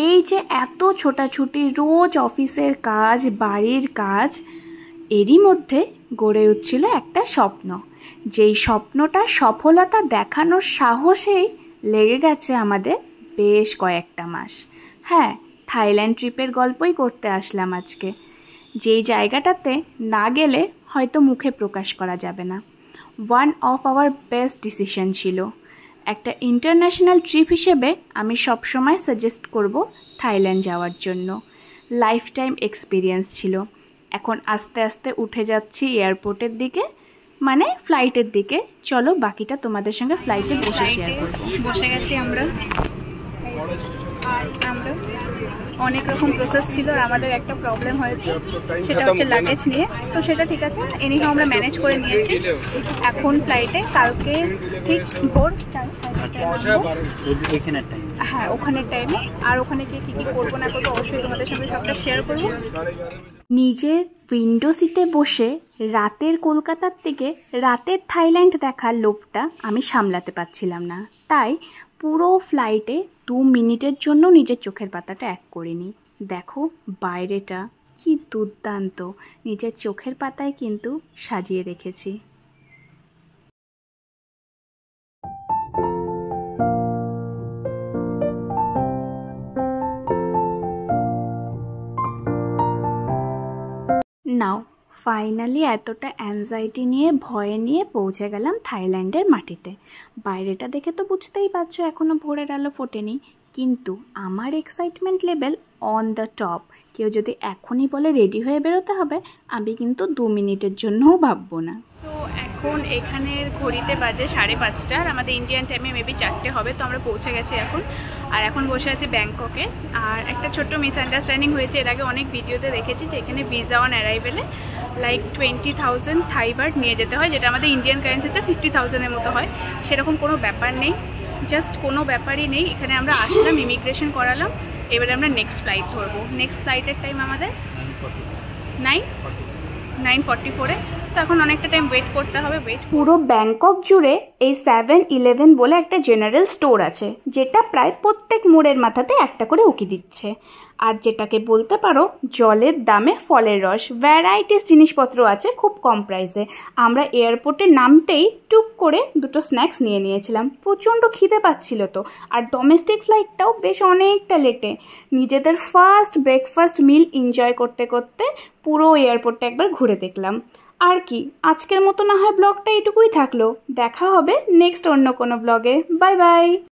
এই যে এত ছোটাছুটি, রোজ অফিসের কাজ, বাড়ির কাজ, এরই মধ্যে গড়ে উঠছিল একটা স্বপ্ন। যেই স্বপ্নটা সফলতা দেখানোর সাহসেই লেগে গেছে আমাদের বেশ কয়েকটা মাস। হ্যাঁ, থাইল্যান্ড ট্রিপের গল্পই করতে আসলাম আজকে। যেই জায়গাটাতে না গেলে হয়তো মুখে প্রকাশ করা যাবে না। One of our best decision ছিল। একটা ইন্টারন্যাশনাল ট্রিপ হিসেবে আমি সবসময় সাজেস্ট করব থাইল্যান্ড যাওয়ার জন্য। লাইফ টাইম এক্সপিরিয়েন্স ছিল। এখন আস্তে আস্তে উঠে যাচ্ছি এয়ারপোর্টের দিকে, মানে ফ্লাইটের দিকে। চলো বাকিটা তোমাদের সঙ্গে ফ্লাইটে বসে শেয়ার করবো। বসে গেছি আমরা। আমরা অনেক রকম প্রসেস ছিল আর আমাদের একটা প্রবলেম হয়েছে, সেটা হচ্ছে লাগেজ নিয়ে। তো সেটা ঠিক আছে, এনিহাও আমরা ম্যানেজ করে নিয়েছি। এখন ফ্লাইটে কালকে ঠিক ভোর 4-5টায়, হ্যাঁ ওখানের টাইমে। আর ওখানে গিয়ে কী কী করবো না করবো অবশ্যই তোমাদের সঙ্গে সবটা শেয়ার করবো। নিজের উইন্ডো সিটে বসে রাতের কলকাতার থেকে রাতের থাইল্যান্ড দেখার লোভটা আমি সামলাতে পারছিলাম না। তাই পুরো ফ্লাইটে 2 মিনিটের জন্য নিজের চোখের পাতাটা এক করিনি। দেখো বাইরেটা কি দুর্দান্ত, নিজের চোখের পাতায় কিন্তু সাজিয়ে রেখেছি। নাও ফাইনালি এতটা অ্যাংজাইটি নিয়ে ভয়ে নিয়ে পৌঁছে গেলাম থাইল্যান্ডের মাটিতে। বাইরেটা দেখে তো বুঝতেই পারছো এখনও ভোরের আলো ফোটেনি, কিন্তু আমার excitement level on the top. কেউ যদি এখনই বলে রেডি হয়ে বেরোতে হবে, আমি কিন্তু 2 মিনিটের জন্যও ভাববো না। তো এখন এখানের ঘড়িতে বাজে 5:30, আর আমাদের ইন্ডিয়ান টাইমে মেবি 4টে হবে। তো আমরা পৌঁছে গেছি এখন, আর এখন বসে আছি ব্যাংককে। আর একটা ছোট্ট মিসআন্ডারস্ট্যান্ডিং হয়েছে, এর আগে অনেক ভিডিওতে দেখেছি যে এখানে ভিসা অন অ্যারাইভেলে লাইক 20,000 থাই বাট নিয়ে যেতে হয়, যেটা আমাদের ইন্ডিয়ান কারেন্সিতে 50,000-এর মতো হয়। সেরকম কোনো ব্যাপার নেই, জাস্ট কোনো ব্যাপারই নেই। এখানে আমরা আসলাম, ইমিগ্রেশন করালাম, এবারে আমরা নেক্সট ফ্লাইট ধরবো। নেক্সট ফ্লাইটের টাইম আমাদের 9:44-এ। তো এখন অনেকটা টাইম ওয়েট করতে হবে। পুরো ব্যাংকক জুড়ে এই 7-Eleven বলে একটা জেনারেল স্টোর আছে, যেটা প্রায় প্রত্যেক মোড়ের মাথাতে একটা করে উকি দিচ্ছে। আর যেটাকে বলতে পারো জলের দামে ফলের রস। ভ্যারাইটিস জিনিসপত্র আছে খুব কম প্রাইসে। আমরা এয়ারপোর্টে নামতেই টুক করে 2টো স্ন্যাক্স নিয়ে নিয়েছিলাম, প্রচণ্ড খিদে পাচ্ছিল তো। আর ডোমেস্টিক ফ্লাইটটাও বেশ অনেকটা লেটে। নিজেদের ফার্স্ট ব্রেকফাস্ট মিল এনজয় করতে করতে পুরো এয়ারপোর্টটা একবার ঘুরে দেখলাম। আর কি, আজকের মতো না হয় ব্লগটা এইটুকুই থাকলো। দেখা হবে নেক্সট অন্য কোনো ব্লগে। Bye bye.